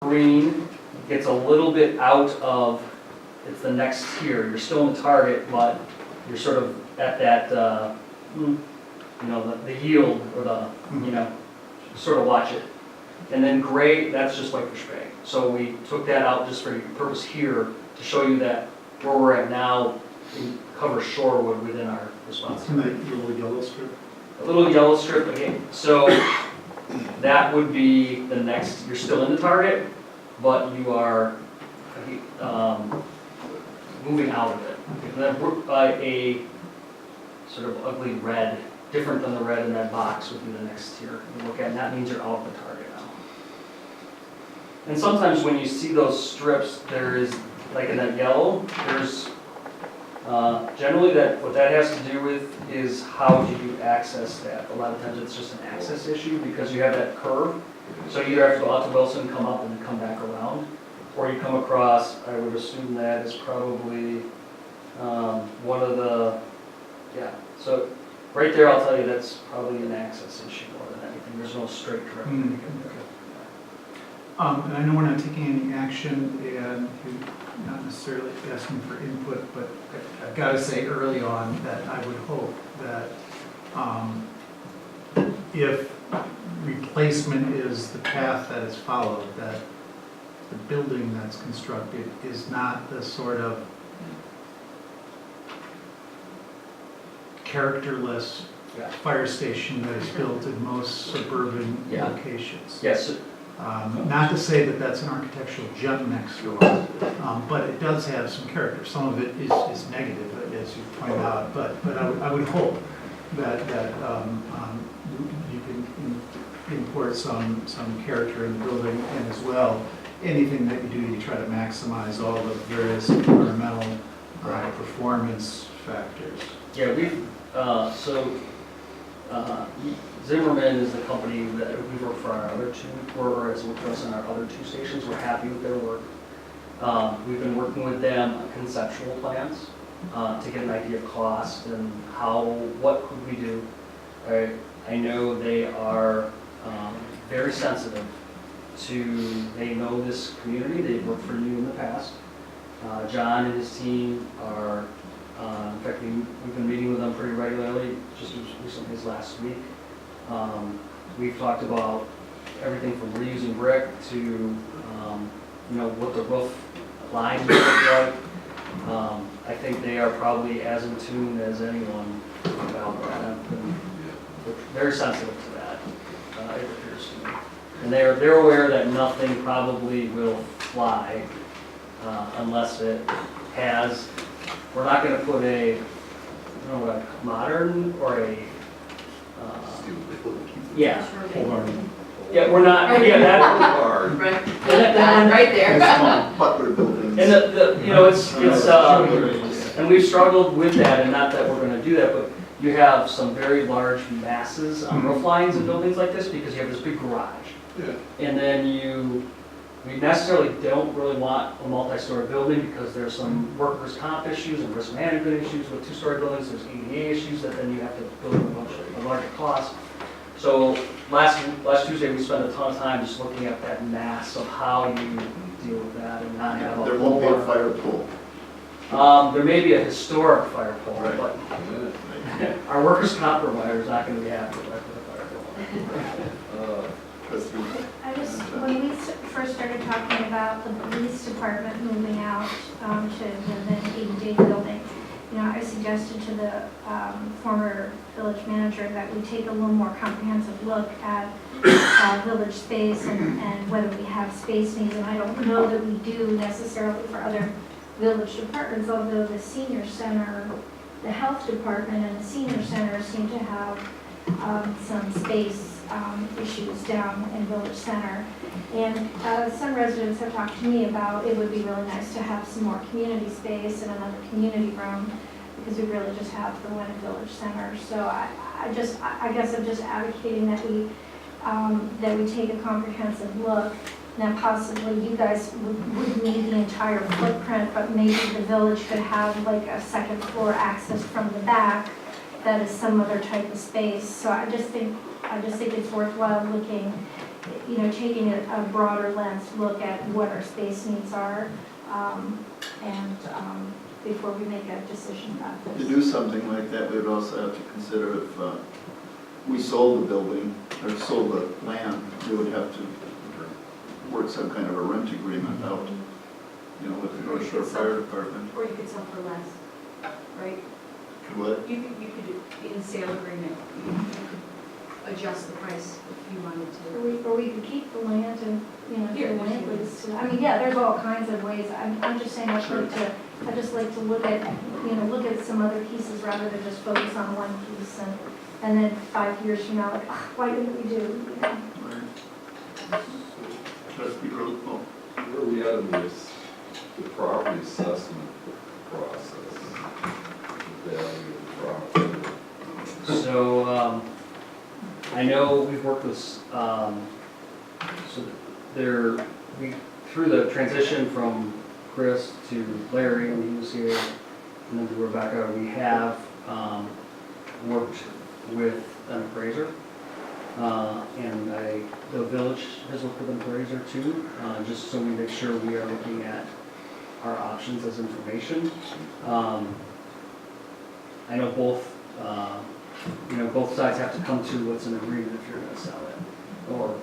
green gets a little bit out of, it's the next tier. You're still in the target, but you're sort of at that, the yield or the, sort of watch it. And then gray, that's just whitefish bay. So we took that out just for your purpose here to show you that where we're at now covers Shorewood within our responsibility. And that little yellow strip? A little yellow strip again. So that would be the next, you're still in the target, but you are moving out of it. And then a sort of ugly red, different than the red in that box, would be the next tier you look at, and that means you're out of the target now. And sometimes when you see those strips, there is, like in that yellow, there's generally what that has to do with is how do you access that. A lot of times it's just an access issue because you have that curve. So you either have to go out to Wilson, come up, and then come back around. Or you come across, I would assume that is probably one of the, so right there I'll tell you that's probably an access issue more than anything. There's no straight direct way to get there. And I know we're not taking any action, and you're not necessarily asking for input, but I've got to say early on that I would hope that if replacement is the path that is followed, that the building that's constructed is not the sort of characterless fire station that is built in most suburban locations. Yes. Not to say that that's an architectural gem next door, but it does have some character. Some of it is negative, as you point out, but I would hope that you can import some character in the building, and as well, anything that you do to try to maximize all the various environmental performance factors. Yeah, Zimmerman is the company that we work for our other two, or has worked for us on our other two stations. We're happy with their work. We've been working with them on conceptual plans to get an idea of cost and what could we do. I know they are very sensitive they know this community, they've worked for you in the past. John and his team are, in fact, we've been meeting with them pretty regularly, just recently as last week. We've talked about everything from reusing brick to, what the roof lines look like. I think they are probably as in tune as anyone about that. They're very sensitive to that, it appears to me. And they're aware that nothing probably will fly unless it has. We're not going to put a modern or a we're not. Right there. And and we've struggled with that, and not that we're going to do that, but you have some very large masses on roof lines in buildings like this because you have this big garage. And then we necessarily don't really want a multi-story building because there's some workers' comp issues and risk management issues with two-story buildings. There's ADA issues that then you have to build a larger cost. So last Tuesday we spent a ton of time just looking at that mass of how you deal with that and not have There won't be a fire pole. There may be a historic fire pole, but our workers' comp provider is not going to be happy with a fire pole. When we first started talking about the police department moving out to the 80-day building, I suggested to the former village manager that we take a little more comprehensive look at village space and whether we have space needs. And I don't know that we do necessarily for other village departments, although the senior center, the health department and the senior center seem to have some space issues down in Village Center. And some residents have talked to me about it would be really nice to have some more community space and another community room because we really just have the one in Village Center. So I guess I'm just advocating that we take a comprehensive look. Now possibly you guys would need the entire footprint, but maybe the village could have like a second floor access from the back that is some other type of space. So I just think it's worthwhile looking taking a broader lens, look at what our space needs are, and before we make a decision about To this. do something like that, we would also have to consider if we sold the building, or sold the land, we would have to work some kind of a rent agreement out, with the North Shore Fire Department. Or you could sell for less, right? What? You could, in a sale agreement, you could adjust the price if you wanted to. Or we could keep the land and, Here, the land lease. I mean, yeah, there's all kinds of ways. I'm just saying, I just like to look at, look at some other pieces rather than just focus on one piece and then 5 years from now, like, why didn't we do? Right. Trustee Rothfeld. Where are we at in this, the property assessment process? The value of the property? So, I know we've worked with, through the transition from Chris to Larry when he was here, and then to Rebecca, we have worked with an appraiser. And the village has worked with an appraiser too, just so we make sure we are looking at our options as information. I know both sides have to come to what's an agreement if you're gonna sell it, or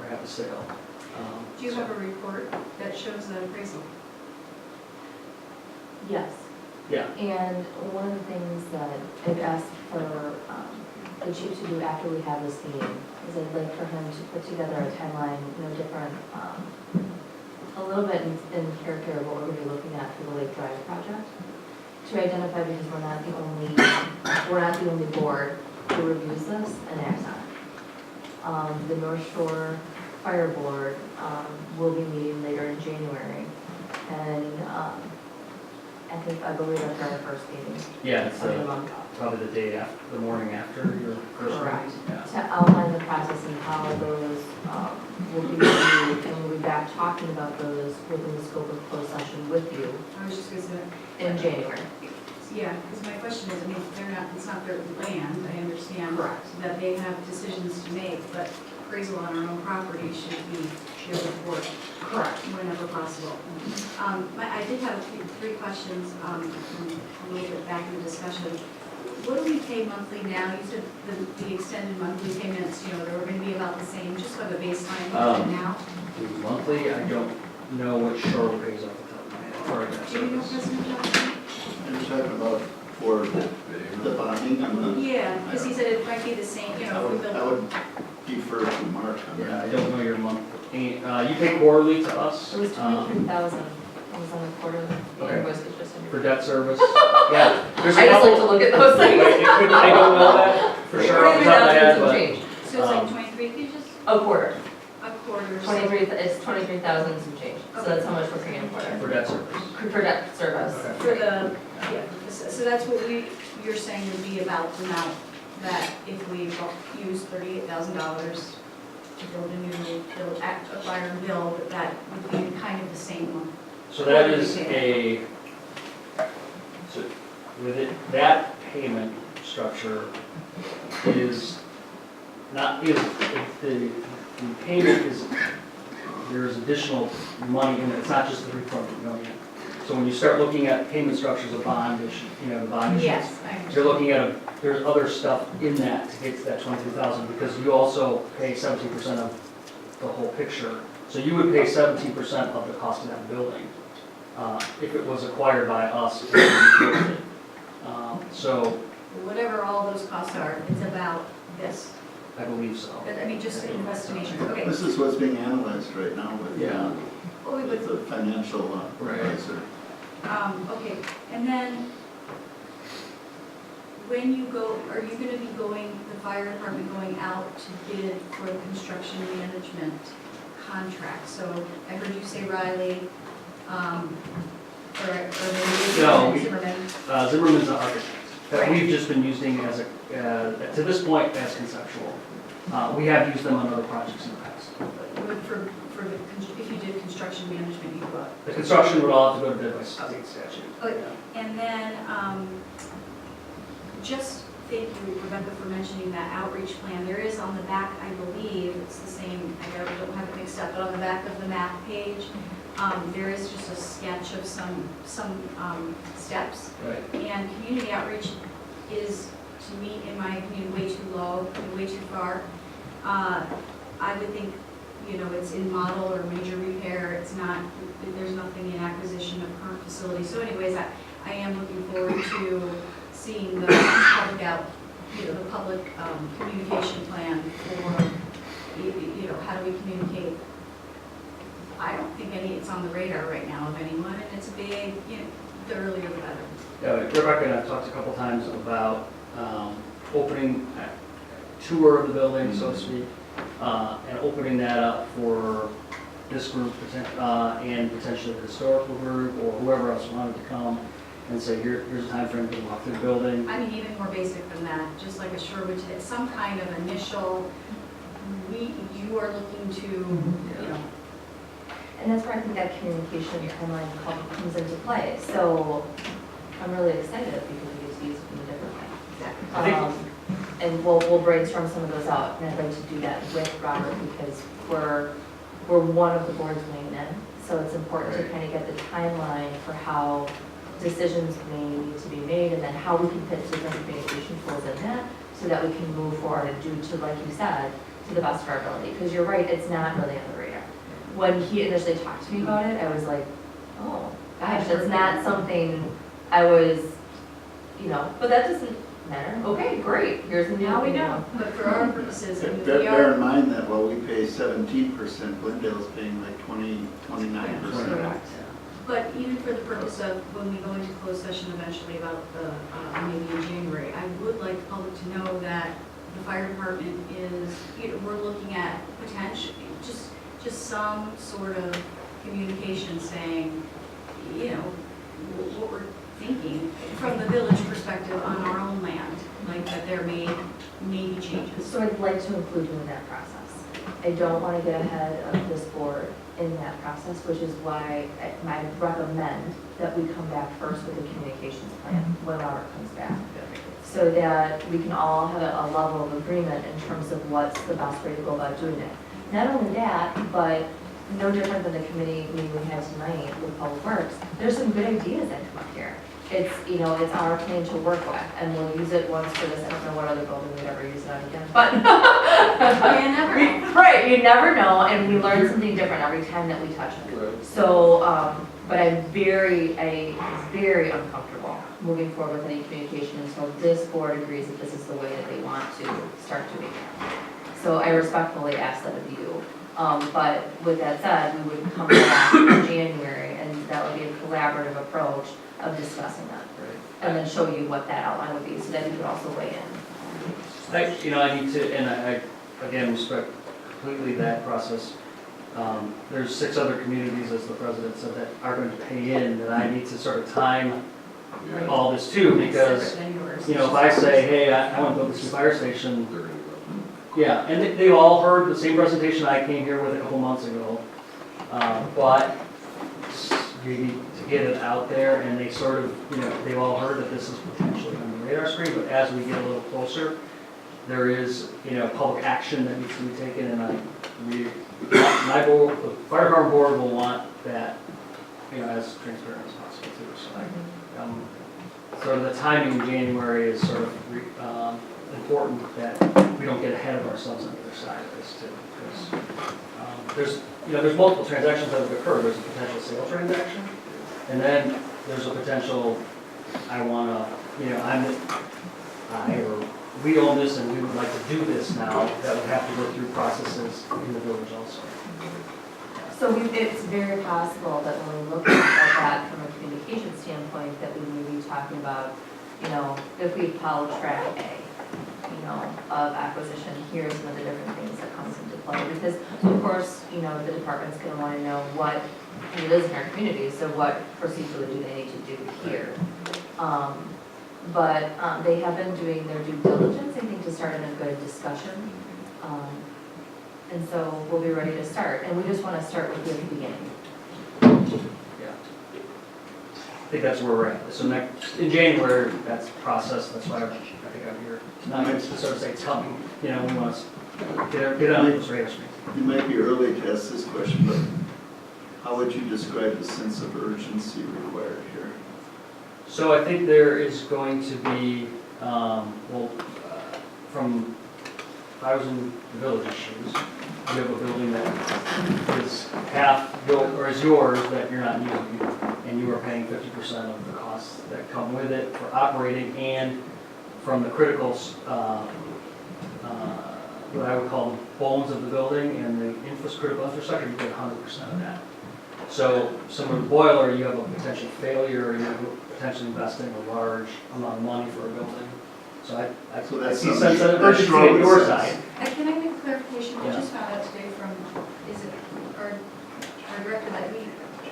have a sale. Do you have a report that shows the appraisal? Yes, Yeah, and one of the things that I've asked for the chief to do after we have this meeting is I'd like for him to put together a timeline, different, a little bit in character of what we're going to be looking at for the Lake Drive project, to identify, because we're not the only board who reviews this and acts on it. The North Shore Fire Board will be meeting later in January, and I believe that's our first meeting yeah, it's of the month. probably the morning after your first Correct. meeting. Yeah. To outline the process and how those will be reviewed, and we'll be back talking about those within the scope of closed session with you I was just going to say, in January. yeah, because my question is, it's not their land, I understand. Correct. That they have decisions to make, but appraisal on our own property should be shared with board. Correct. Whenever possible. I did have three questions, a little bit back in the discussion. What do we pay monthly now? You said the extended monthly payments, they were going to be about the same, just have a baseline now? Monthly, I don't know what Shore pays off the top of my head. Sorry, that Do you know, service. President Johnson? You're talking about for the bonding and the. Yeah, because he said it might be the same, if I we would build. defer to Mark on Yeah, that. I don't know your month. You pay quarterly to us. It was 23,000. It was on the quarterly. The Okay. invoice was just For under. debt service. Yeah. There's a I just like to couple- look at those Wait, things. I don't know that for sure off the top of my head, 23,000 some but change. So it's like Um, 23, could you just, A quarter. a quarter, so. 23, it's 23,000 some change. So that's how much we're paying a quarter. for debt service. For debt service. Okay. For the, yeah, so that's what you're saying would be about the amount that if we use $38,000 to acquire and build, that would be kind of the same one. So that is with it, that payment structure is not, the payment is, there's additional money in it, it's not just the 3.2 million. So when you start looking at payment structures of bond issue, the bond issues. Yes, I understand. You're looking at, there's other stuff in that to get to that 23,000, because you also pay 17% of the whole picture. So you would pay 17% of the cost of that building, if it was acquired by us. If we built it. So, Whatever all those costs are, it's about this. I believe so. Just an estimation, okay. This is what's being analyzed right now with Yeah. Well, we would, the financial Right. advisor. okay, and then when you go, are you gonna be going, the fire department going out to bid for the construction management contract? So I heard you say Riley, or maybe No, Zimmerman. Zimmerman's the architect that Right. we've just been using as to this point as conceptual. We have used them on other projects in the past. But for if you did construction management, you would. The construction would all have to go to bid by state statute. Okay. And then, just thank you, Rebecca, for mentioning that outreach plan. There is on the back, I believe, it's the same, I don't have it mixed up, but on the back of the map page, there is just a sketch of some steps. Right. And community outreach is, to me, in my opinion, way too low, way too far. I would think, you know, it's in model or major repair, it's not, there's nothing in acquisition of current facilities. So anyways, I am looking forward to seeing the public out, you know, the public communication plan for, you know, how do we communicate? I don't think it's on the radar right now of anyone, and it's a big, you know, the earlier the better. Yeah, Rebecca and I talked a couple times about opening a tour of the building, so to speak, and opening that up for this group and potentially the historical group or whoever else wanted to come and say, here's a time frame to walk through the building. I mean, even more basic than that, just like a Shorewood, some kind of initial, you are looking to, you know. And that's where I think that communication timeline comes into play. So I'm really excited because we get to use it in a different way. Exactly. And we'll brainstorm some of those out, and I'd like to do that with Robert because we're one of the boards weighing in. So it's important to kind of get the timeline for how decisions may need to be made and then how we can fit different communication tools in that so that we can move forward and do to, like you said, to the best of our ability. Because you're right, it's not really on the radar. When he initially talked to me about it, I was like, oh, gosh, that's not something I was, you know, but that doesn't matter. Okay, great, here's the new. Now we know, but for our purposes, and we Bear in are, mind that while we pay 17%, Glendale's paying like 29%. Correct. But even for the purpose of when we go into closed session eventually about the, maybe in January, I would like the public to know that the fire department is, you know, we're looking at potential, just some sort of communication saying, you know, what we're thinking from the village perspective on our own land, like that there may be changes. So I'd like to include you in that process. I don't want to get ahead of this board in that process, which is why I recommend that we come back first with a communications plan when Robert comes back. So that we can all have a level of agreement in terms of what's the best way to go about doing it. Not only that, but no different than the committee meeting we had tonight with Public Works, there's some good ideas that come up here. It's, you know, it's our plan to work with, and we'll use it once for this, I don't know what other building we'd ever use it on again, but. You never know. Right, you never know, and we learn something different every time that we touch it. Right. So, but I'm very uncomfortable moving forward with any communication until this board agrees that this is the way that they want to start doing it. So I respectfully ask that of you. But with that said, we would come back in January, and that would be a collaborative approach of discussing that. And then show you what that outline would be, so that you could also weigh in. I need to, and I again, respect completely that process. There's 6 other communities, as the president said, that are going to pay in, that I need to sort of time Yeah. all this too, because, Separate than yours. you know, if I say, hey, I want to build this new fire station, They're gonna go. yeah, and they all heard the same presentation I came here with a couple months ago, but we need to get it out there, and they sort of, you know, they've all heard that this is potentially on the radar screen, but as we get a little closer, there is, you know, public action that needs to be taken, and my board, the fire department board will want that, you know, as transparent as possible too, so sort of the timing in January is sort of important that we don't get ahead of ourselves on the other side of this too, because there's multiple transactions that have occurred. There's a potential sale transaction, and then there's a potential, we own this and we would like to do this now, that would have to go through processes in the village also. So it's very possible that when we look at that from a communication standpoint, that we may be talking about, you know, if we follow track A, you know, of acquisition, here's some of the different things that comes into play. Because, of course, you know, the department's going to want to know what it is in our community, so what procedurally do they need to do here. But they have been doing their due diligence, I think, to start in a good discussion. And so we'll be ready to start. And we just want to start with you at the beginning. Yeah. think that's where we're at. So next, in January, that's processed, that's why I think I'm here tonight, to sort of say, tell me, you know, we want to get on those radar screens. You might be early to ask this question, but how would you describe the sense of urgency required here? So I think there is going to be, from, if I was in the village's shoes, you have a building that is half built, or is yours, that you're not using, and you are paying 50% of the costs that come with it for operating, and from the critical, what I would call the bones of the building and the critical infrastructure, you get 100% of that. So similar to the boiler, you have a potential failure, or you're potentially investing a large amount of money for a building. So I So that's see something sense of that urgency on Shorewood your says. side. Can I make a clarification? We Yeah. just found out today from, is it our director, that we,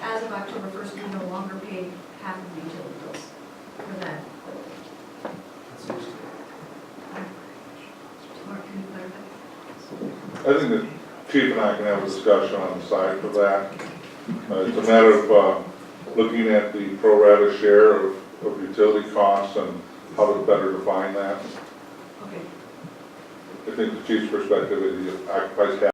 as of October 1st, we no longer pay half of the utility bills for that building. Mark, can you clarify? I think the chief and I can have a discussion on the side for that. It's a matter of looking at the pro rata share of utility costs and how to better define that. Okay. I think the chief's perspective is he occupies half